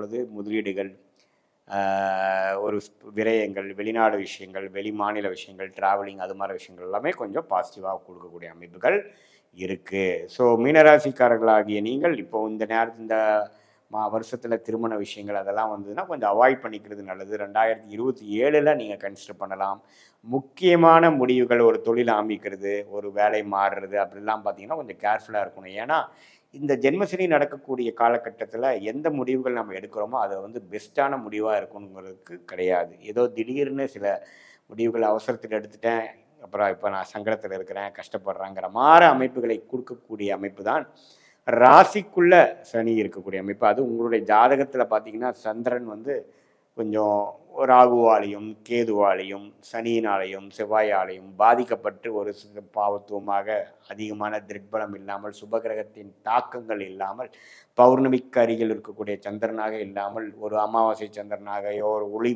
பொழுது முதலீடுகள், ஒரு விரயங்கள், வெளிநாடு விஷயங்கள், வெளி மாநில விஷயங்கள், டிராவலிங் அது மாதிரி விஷயங்கள் எல்லாமே கொஞ்சம் பாசிட்டிவாக கொடுக்கக்கூடிய அமைப்புகள் இருக்குது. ஸோ மீனராசிக்காரர்களாகிய நீங்கள் இப்போ இந்த நேரத்தில் இந்த வருஷத்தில் திருமண விஷயங்கள் அதெல்லாம் வந்ததுன்னா கொஞ்சம் அவாய்ட் பண்ணிக்கிறது நல்லது. 2027 நீங்கள் கன்சிடர் பண்ணலாம். முக்கியமான முடிவுகள், ஒரு தொழில் ஆரம்பிக்கிறது, ஒரு வேலை மாறுறது அப்படிலாம் பார்த்தீங்கன்னா கொஞ்சம் கேர்ஃபுல்லாக இருக்கணும். ஏன்னா இந்த ஜென்மசனி நடக்கக்கூடிய காலகட்டத்தில் எந்த முடிவுகள் நம்ம எடுக்கிறோமோ அதை பெஸ்ட்டான முடிவாக இருக்கணுங்கிறதுக்கு கிடையாது. ஏதோ திடீர்னு சில முடிவுகள் அவசரத்தில் எடுத்துட்டேன், அப்புறம் இப்போ நான் சங்கடத்தில் இருக்கிறேன், கஷ்டப்படுறேங்கிற மாதிரி அமைப்புகளை கொடுக்கக்கூடிய அமைப்பு தான் ராசிக்குள்ள சனி இருக்கக்கூடிய அமைப்பு. அது உங்களுடைய ஜாதகத்தில் பார்த்தீங்கன்னா சந்திரன் கொஞ்சம் ராகுவாலையும் கேதுவாலையும் சனியினாலையும் செவ்வாயாலையும் பாதிக்கப்பட்டு ஒரு பாவத்துவமாக அதிகமான திரிட்பலம் இல்லாமல், சுபகிரகத்தின் தாக்கங்கள் இல்லாமல், பௌர்ணமிக்கு அருகில் இருக்கக்கூடிய சந்திரனாக இல்லாமல், ஒரு அமாவாசை சந்திரனாக ஒரு ஒளி